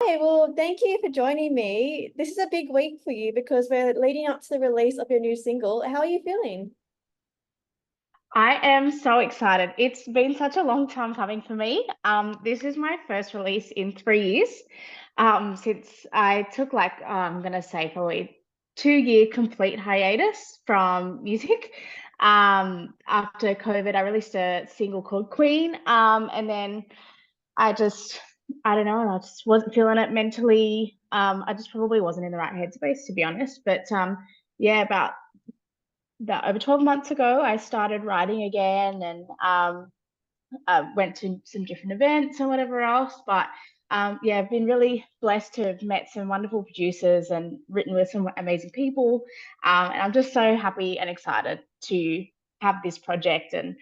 Hey, well, thank you for joining me. This is a big week for you because we're leading up to the release of your new single. How are you feeling? I am so excited. It's been such a long time coming for me. This is my first release in 3 years. Since I took I'm gonna say probably 2 year complete hiatus from music. After COVID, I released a single called Queen. And then I just, I don't know, I just wasn't feeling it mentally. I just probably wasn't in the right headspace, to be honest. But yeah, about over 12 months ago, I started writing again and I went to some different events and whatever else. But yeah, I've been really blessed to have met some wonderful producers and written with some amazing people. And I'm just so happy and excited to have this project and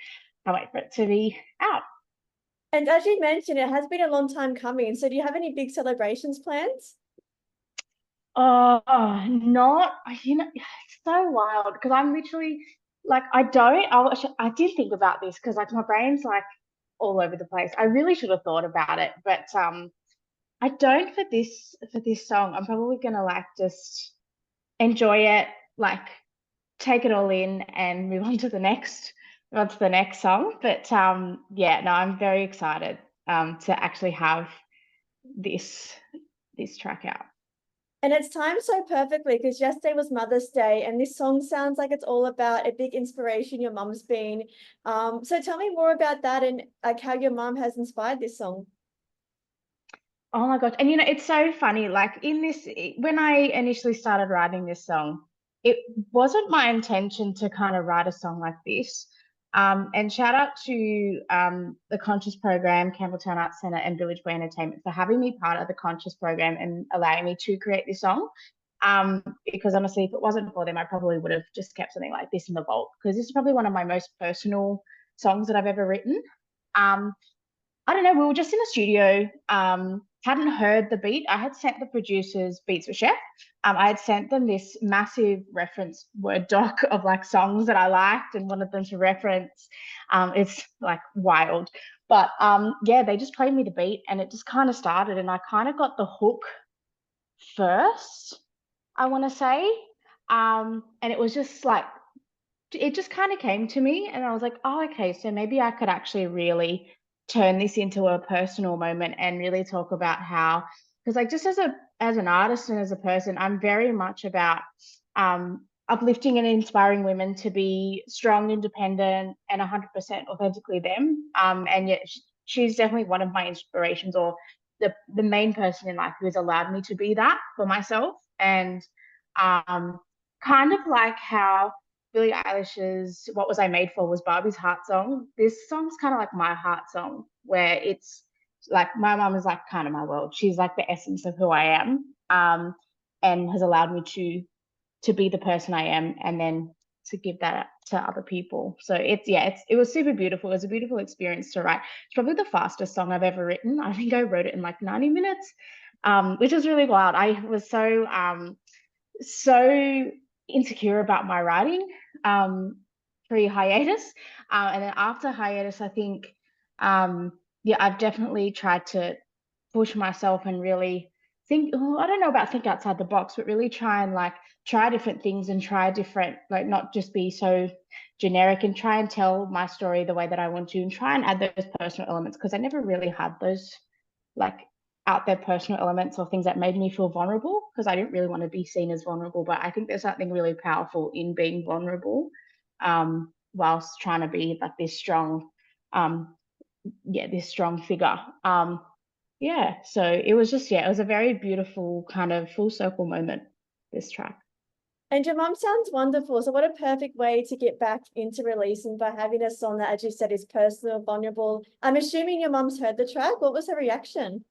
can't wait for it to be out. And as you mentioned, it has been a long time coming. So do you have any big celebrations plans? Not, it's so wild because I'm literally like, I did think about this because like my brain's like all over the place. I really should have thought about it, but I don't for this song. I'm probably gonna like just enjoy it, like take it all in and move on to the next song. But yeah, no, I'm very excited to actually have this this track out. And it's timed so perfectly because yesterday was Mother's Day, and this song sounds like it's all about a big inspiration your mum's been. So tell me more about that and like how your mum has inspired this song. Oh my gosh. And it's so funny. Like when I initially started writing this song, it wasn't my intention to kind of write a song like this. And shout out to the Conscious program, Campbelltown Arts Centre, and Village Boy Entertainment for having me part of the Conscious program and allowing me to create this song. Because honestly, if it wasn't for them, I probably would have just kept something like this in the vault because this is probably one of my most personal songs that I've ever written. Um, I don't know, we were just in the studio, hadn't heard the beat. I had sent the producers Beats with Chef. I had sent them this massive reference Word doc of like songs that I liked and wanted them to reference. It's like wild. But yeah, they just played me the beat and it just kind of started and I kind of got the hook first, I want to say. And it was just like it just kind of came to me and I was like, oh, okay, so maybe I could actually really turn this into a personal moment and really talk about how, because like just as an artist and as a person, I'm very much about uplifting and inspiring women to be strong, independent, and 100% authentically them. And yet she's definitely one of my inspirations or the main person in life who has allowed me to be that for myself. And um, kind of like how Billie Eilish's "What Was I Made For" was Barbie's heart song. This song's kind of like my heart song, where it's like my mom is like kind of my world. She's like the essence of who I am, and has allowed me to be the person I am, and then to give that to other people. So it was super beautiful. It was a beautiful experience to write. It's probably the fastest song I've ever written. I think I wrote it in like 90 minutes, which was really wild. I was so insecure about my writing pre hiatus. And then after hiatus, I think, yeah, I've definitely tried to push myself and really think, oh, I don't know about think outside the box, but really try and like try different things and try different, like not just be so generic and try and tell my story the way that I want to and try and add those personal elements because I never really had those like out there personal elements or things that made me feel vulnerable because I didn't really want to be seen as vulnerable. But I think there's something really powerful in being vulnerable, whilst trying to be like this strong, um, yeah, this strong figure. Yeah, so it was just, yeah, it was a very beautiful kind of full circle moment, this track. And your mum sounds wonderful. So what a perfect way to get back into releasing by having a song that, as you said, is personal, vulnerable. I'm assuming your mum's heard the track. What was her reaction?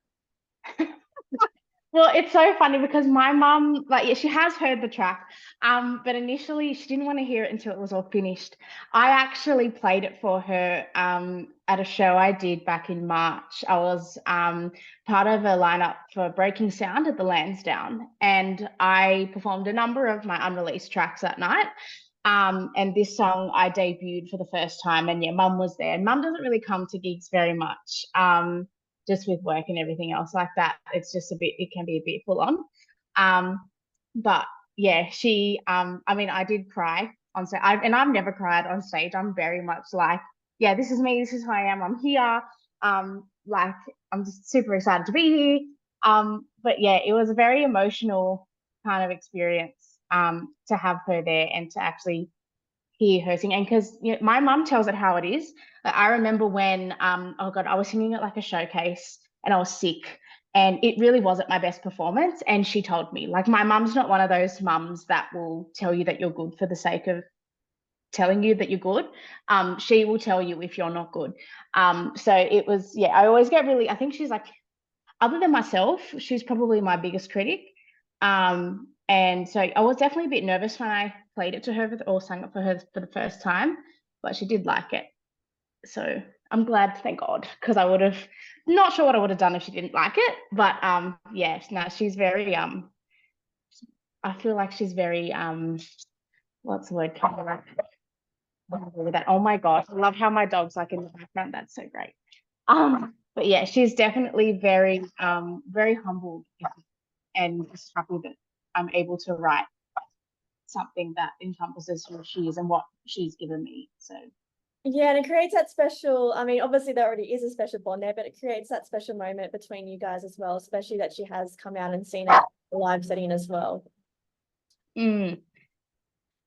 Well, it's so funny because my mum, like, yeah, she has heard the track, but initially she didn't want to hear it until it was all finished. I actually played it for her at a show I did back in March. I was part of a lineup for Breaking Sound at the Lansdowne, and I performed a number of my unreleased tracks that night. And this song I debuted for the first time, and yeah, mum was there. And mum doesn't really come to gigs very much. just with work and everything else like that, it can be a bit full on. But yeah, I mean, I did cry on stage, and I've never cried on stage. I'm very much like, yeah, this is me, this is who I am, I'm here. Like, I'm just super excited to be here. But yeah, it was a very emotional kind of experience to have her there and to actually hear her sing. And because my mum tells it how it is. I remember when oh god, I was singing at like a showcase and I was sick, and it really wasn't my best performance. And she told me, like, my mum's not one of those mums that will tell you that you're good for the sake of telling you that you're good. She will tell you if you're not good. So it was, yeah, I always get really, I think she's like, other than myself, she's probably my biggest critic. And so I was definitely a bit nervous when I played it to her or sang it for her for the first time, but she did like it. So I'm glad, thank God, because I would have not sure what I would have done if she didn't like it. But yeah, no, she's very I feel like she's very what's the word? Kind of like with that. Oh my gosh, I love how my dog's like in the background. That's so great. But yeah, she's definitely very humbled and just happy that I'm able to write something that encompasses who she is and what she's given me. So Yeah, and it creates that special, I mean, obviously there already is a special bond there, but it creates that special moment between you guys as well, especially that she has come out and seen it in a live setting as well. mm,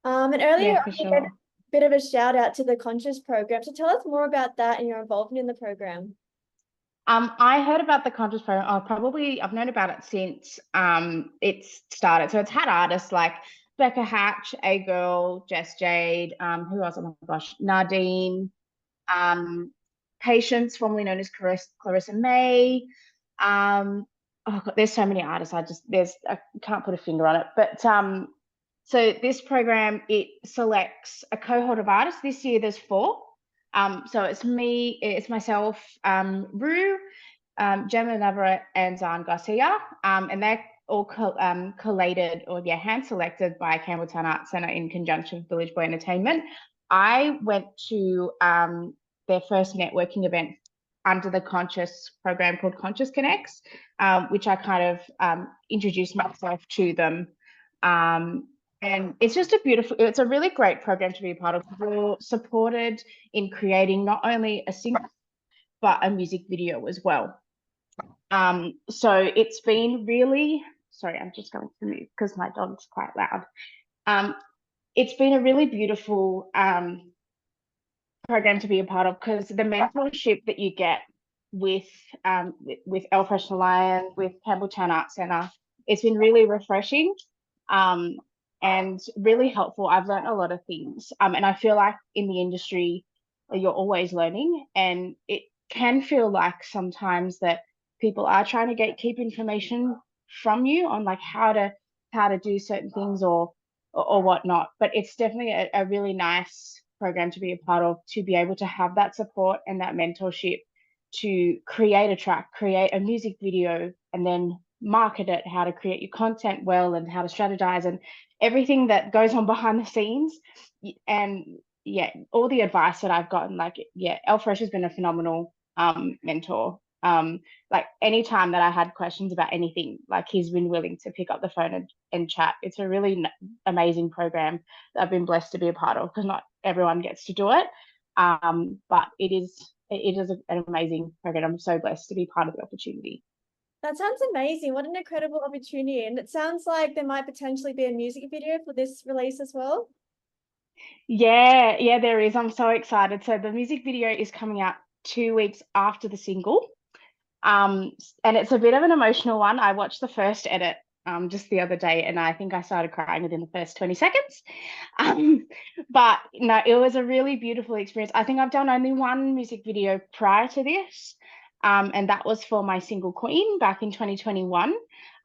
And earlier yeah, for I gave a sure. bit of a shout out to the Conscious program. So tell us more about that and your involvement in the program. I heard about the Conscious program. I've known about it since it started. So it's had artists like Becca Hatch, A Girl, Jess Jade, who else? Oh my gosh, Nardine, Patience, formerly known as Clarissa May. Oh God, there's so many artists. I can't put a finger on it. But so this program, it selects a cohort of artists. This year there's 4. So it's myself, Rue, Gemma Navarrete, and Zan Garcia. And they're all collated or hand selected by Campbelltown Arts Centre in conjunction with Village Boy Entertainment. I went to their first networking event under the Conscious program called Conscious Connects, which I kind of introduced myself to them. And it's a really great program to be a part of. We're supported in creating not only a single, but a music video as well. So it's been really, sorry, I'm just going to move because my dog's quite loud. It's been a really beautiful program to be a part of because the mentorship that you get with El Fresh Lion, with Campbelltown Arts Centre, it's been really refreshing and really helpful. I've learned a lot of things, and I feel like in the industry you're always learning, and it can feel like sometimes that people are trying to keep information from you on like how to do certain things or whatnot. But it's definitely a really nice program to be a part of, to be able to have that support and that mentorship to create a track, create a music video, and then market it, how to create your content well, and how to strategize, and everything that goes on behind the scenes. And yeah, all the advice that I've gotten, like, yeah, El Fresh has been a phenomenal mentor. Like anytime that I had questions about anything, like he's been willing to pick up the phone and chat. It's a really amazing program that I've been blessed to be a part of, because not everyone gets to do it. But it is an amazing program. I'm so blessed to be part of the opportunity. That sounds amazing. What an incredible opportunity. And it sounds like there might potentially be a music video for this release as well. Yeah, there is. I'm so excited. So the music video is coming out 2 weeks after the single. And it's a bit of an emotional one. I watched the first edit just the other day, and I think I started crying within the first 20 seconds. But no, it was a really beautiful experience. I think I've done only one music video prior to this, and that was for my single Queen back in 2021.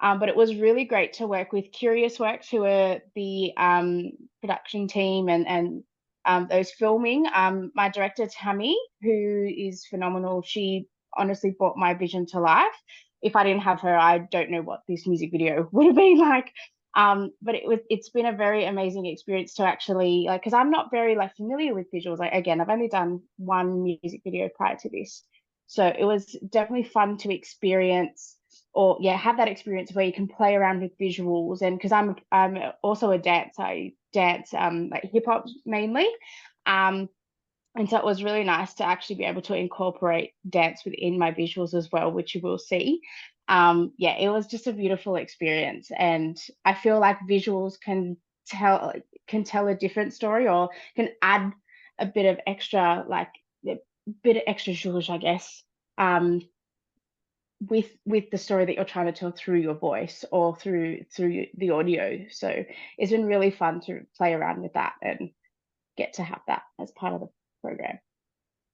But it was really great to work with Curious Works, who are the production team and those filming. My director, Tammy, who is phenomenal, she honestly brought my vision to life. If I didn't have her, I don't know what this music video would have been like. But it's been a very amazing experience to actually, like, because I'm not very like familiar with visuals. Like, again, I've only done one music video prior to this. So it was definitely fun to experience, or yeah, have that experience where you can play around with visuals. And because I'm also a dancer, I dance like hip hop mainly. Um, and so it was really nice to actually be able to incorporate dance within my visuals as well, which you will see. Yeah, it was just a beautiful experience. And I feel like visuals tell a different story, or can add a bit of extra, like a bit of extra zhuzh, I guess, um, with the story that you're trying to tell through your voice or through the audio. So it's been really fun to play around with that and get to have that as part of the program.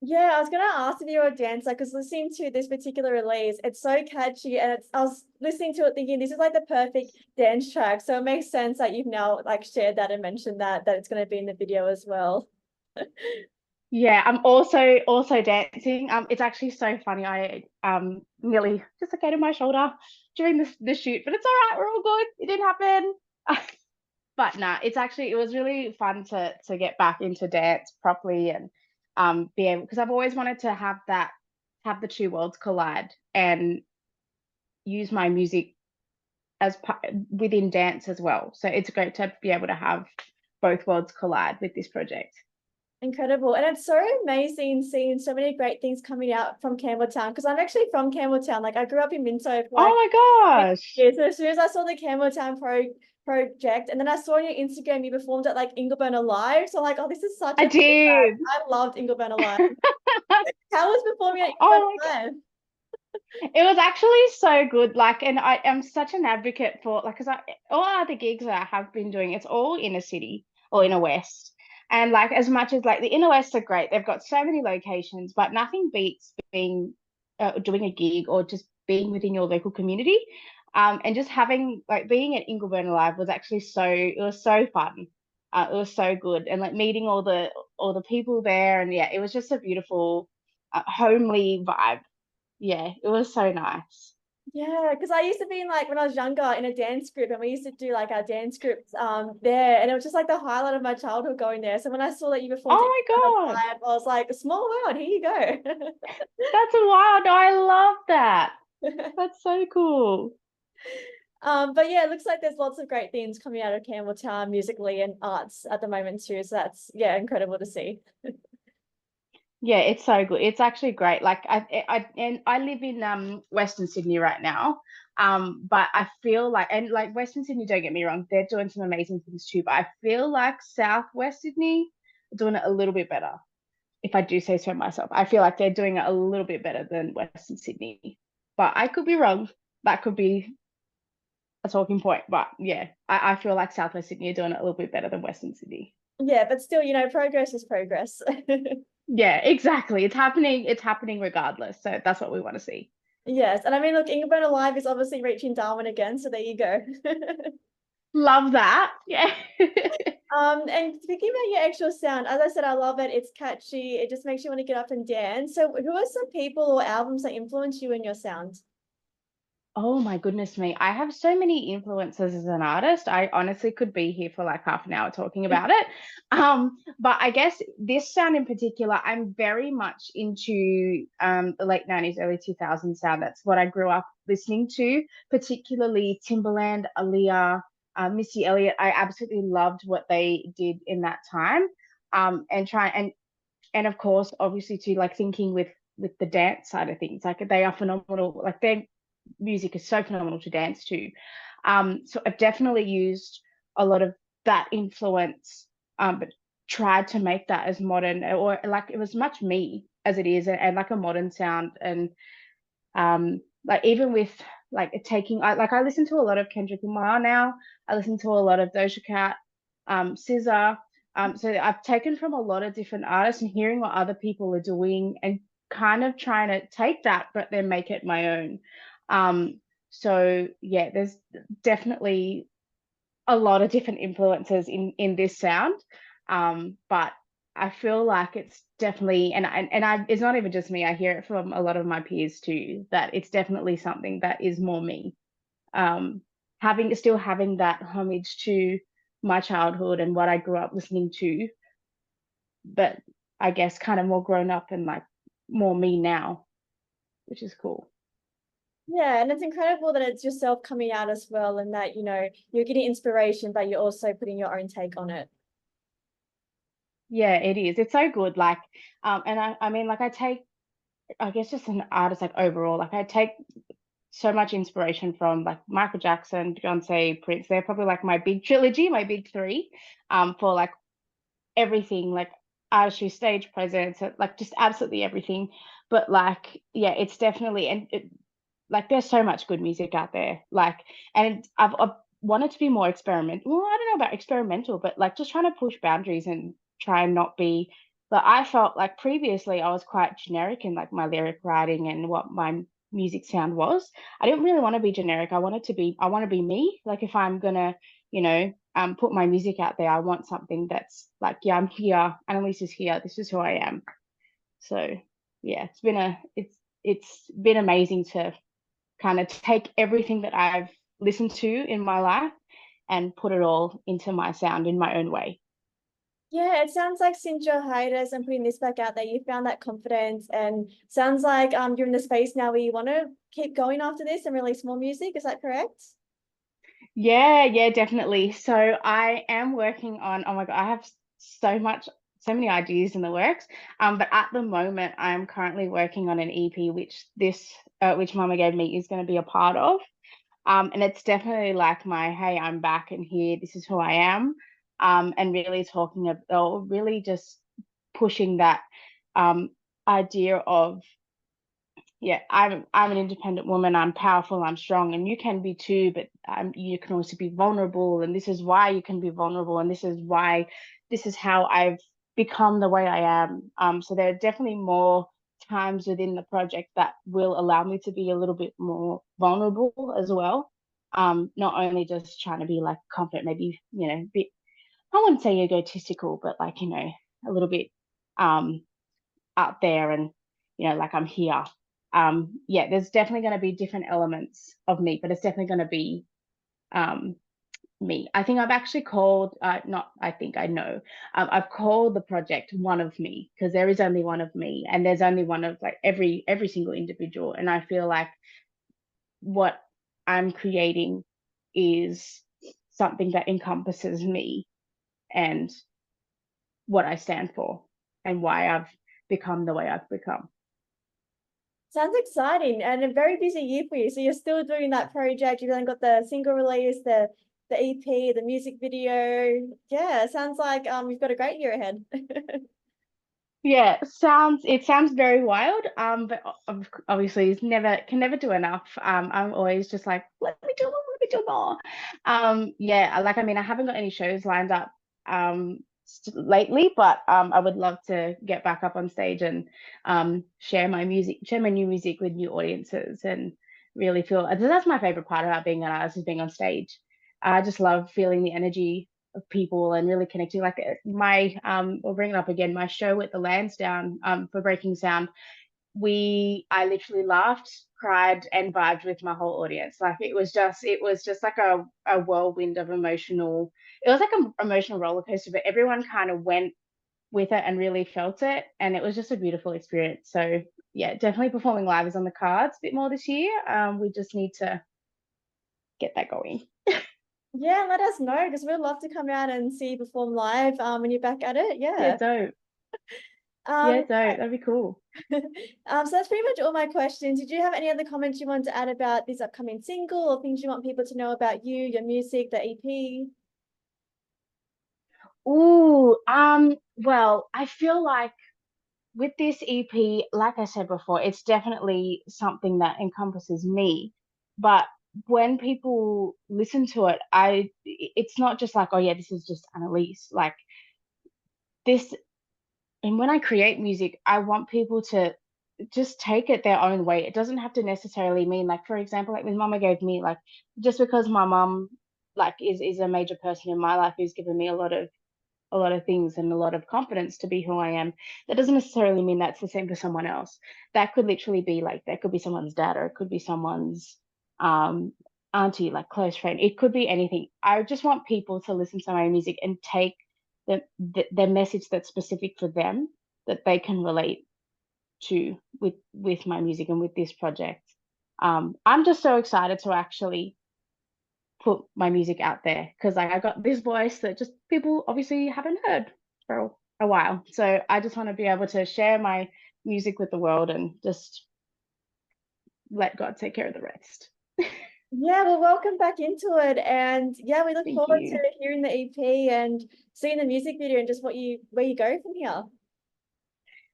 Yeah, I was gonna ask if you're a dancer because listening to this particular release, it's so catchy, and I was listening to it thinking this is like the perfect dance track. So it makes sense that you've now like shared that and mentioned that it's gonna be in the video as well. Yeah, I'm also dancing. It's actually so funny. I nearly dislocated my shoulder during the shoot, but it's all right. We're all good. It didn't happen. But nah, it was really fun to get back into dance properly, and be able, because I've always wanted to have the two worlds collide and use my music as within dance as well. So it's great to be able to have both worlds collide with this project. Incredible. And it's so amazing seeing so many great things coming out from Campbelltown because I'm actually from Campbelltown. Like I grew up in Minto for like Oh my gosh. yeah, so as soon as I saw the Campbelltown project, and then I saw on your Instagram you performed at like Ingleburn Alive. So I'm like, oh, this is such I a throwback. did. I loved Ingleburn Alive. How was performing at Ingleburn Oh my, Alive? it was actually so good. Like, and I am such an advocate for, like, because all other gigs that I have been doing, it's all inner city or inner west. And like, as much as like the inner west are great, they've got so many locations, but nothing beats being doing a gig or just being within your local community. And just having like being at Ingleburn Alive was actually it was so fun. It was so good, and like meeting all the people there, and yeah, it was just a beautiful, homely vibe. Yeah, it was so nice. Yeah, because I used to be in like when I was younger in a dance group, and we used to do like our dance groups there, and it was just like the highlight of my childhood going there. So when I saw that you performed at Oh Ingleburn my God, Alive, I was like, small world, here you that's wild. I love that. go. That's so cool. But yeah, it looks like there's lots of great things coming out of Campbelltown musically and arts at the moment too. So that's yeah, incredible to see. Yeah, it's so good. It's actually great. Like I live in Western Sydney right now. But I feel like, and like Western Sydney, don't get me wrong, they're doing some amazing things too. But I feel like Southwest Sydney are doing it a little bit better. If I do say so myself, I feel like they're doing it a little bit better than Western Sydney. But I could be wrong. That could be a talking point. But yeah, I feel like Southwest Sydney are doing it a little bit better than Western Sydney. Yeah, but still, progress is progress. Yeah, exactly. It's happening regardless. So that's what we want to see. Yes, and I mean, look, Ingleburn Alive is obviously reaching Darwin again, so there you go. Love that. Yeah. And speaking about your actual sound, as I said, I love it. It's catchy. It just makes you want to get up and dance. So, who are some people or albums that influence you in your sound? Oh my goodness me. I have so many influences as an artist. I honestly could be here for like half an hour talking about it. But I guess this sound in particular, I'm very much into the late 90s, early 2000s sound. That's what I grew up listening to, particularly Timbaland, Aaliyah, Missy Elliott. I absolutely loved what they did in that time. And try and of course, obviously too, like thinking with the dance side of things, like they are phenomenal. Like their music is so phenomenal to dance to. So I've definitely used a lot of that influence, but tried to make that as modern, or like it was much me as it is, and like a modern sound. And like even with like taking, I listen to a lot of Kendrick Lamar now. I listen to a lot of Doja Cat, SZA. So I've taken from a lot of different artists and hearing what other people are doing and kind of trying to take that, but then make it my own. So yeah, there's definitely a lot of different influences in this sound. But I feel like it's definitely, it's not even just me. I hear it from a lot of my peers too, that it's definitely something that is more me. Um, having that homage to my childhood and what I grew up listening to, but I guess kind of more grown up and like more me now. which is cool. Yeah, and it's incredible that it's yourself coming out as well, and that, you're getting inspiration, but you're also putting your own take on it. Yeah, it is. It's so good. Like, and I mean, like I take, I guess just an artist like overall, like I take so much inspiration from like Michael Jackson, Beyonce, Prince. They're probably like my big trilogy, my big three, for like everything, like artistry, stage presence, like just absolutely everything. But like, yeah, it's definitely, and like there's so much good music out there. Like, and I've wanted to be more experimental. Well, I don't know about experimental, but like just trying to push boundaries and try and not be. But I felt like previously I was quite generic in like my lyric writing and what my music sound was. I didn't really want to be generic. I want to be me. Like if I'm gonna, put my music out there, I want something that's like, yeah, I'm here. Annelise is here. This is who I am. So yeah, it's been amazing to kind of take everything that I've listened to in my life and put it all into my sound in my own way. Yeah, it sounds like since your hiatus and putting this back out there, you found that confidence, and sounds like you're in the space now where you want to keep going after this and release more music. Is that correct? Yeah, yeah, definitely. So I am working on, oh my God, I have so many ideas in the works. But at the moment, I'm currently working on an EP, which Mumma Gave Me is going to be a part of. And it's definitely like my, hey, I'm back and here, this is who I am. And really talking about, or really just pushing that um, idea of, yeah, I'm an independent woman, I'm powerful, I'm strong, and you can be too, but you can also be vulnerable, and this is why you can be vulnerable, and this is how I've become the way I am. So there are definitely more times within the project that will allow me to be a little bit more vulnerable as well. Not only just trying to be like confident, maybe, bit, I wouldn't say egotistical, but like, a little bit um out there and like I'm here. Yeah, there's definitely going to be different elements of me, but it's definitely going to be um me. I think I've actually called not I think I know, I've called the project One of Me, because there is only one of me and there's only one of like every single individual, and I feel like what I'm creating is something that encompasses me and what I stand for and why I've become the way I've become. Sounds exciting and a very busy year for you. So you're still doing that project. You've then got the single release, the EP, the music video. Yeah, it sounds like you've got a great year ahead. Yeah, it sounds very wild. But obviously it's never can never do enough. I'm always just like, let me do more, let me do more. Yeah, like I mean, I haven't got any shows lined up lately, but I would love to get back up on stage and share my new music with new audiences and really feel that's my favorite part about being an artist is being on stage. I just love feeling the energy of people and really connecting. Like my we'll bring it up again, my show at the Lansdowne for Breaking Sound, I literally laughed, cried, and vibed with my whole audience. Like it was just like a whirlwind of emotional, it was like an emotional roller coaster, but everyone kind of went with it and really felt it. And it was just a beautiful experience. So yeah, definitely performing live is on the cards a bit more this year. We just need to get that going. Yeah, let us know because we'd love to come out and see you perform live when you're back at it. Yeah, Yeah. dope. Yeah, Um, dope. That'd be cool. so that's pretty much all my questions. Did you have any other comments you want to add about this upcoming single or things you want people to know about you, your music, the EP? Ooh, well, I feel like with this EP, like I said before, it's definitely something that encompasses me. But when people listen to it, it's not just like, oh yeah, this is just Annalise. Like this, and when I create music, I want people to just take it their own way. It doesn't have to necessarily mean like, for example, like when Mama Gave Me, like just because my mom like is a major person in my life who's given me a lot of things and a lot of confidence to be who I am. That doesn't necessarily mean that's the same for someone else. That could literally be like that could be someone's dad or it could be someone's um auntie, like close friend. It could be anything. I just want people to listen to my music and take the message that's specific for them that they can relate to with my music and with this project. I'm just so excited to actually put my music out there, because like I got this voice that just people obviously haven't heard for a while. So I just want to be able to share my music with the world and just let God take care of the rest. Yeah, well, welcome back into it. And yeah, we look Thank forward you. to hearing the EP and seeing the music video and just where you go from here.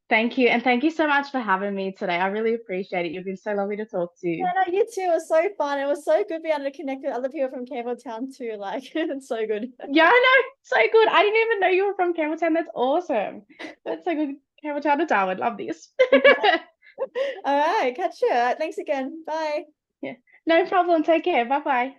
Thank you. And thank you so much for having me today. I really appreciate it. You've been so lovely to talk to. Yeah, no, you too. It was so fun. It was so good being able to connect with other people from Campbelltown too. Like, it's so good. Yeah, I know. So good. I didn't even know you were from Campbelltown. That's awesome. That's so good. Campbelltown to Darwin. Love this. All right, catch you. Thanks again. Bye. Yeah. No problem. Take care. Bye bye.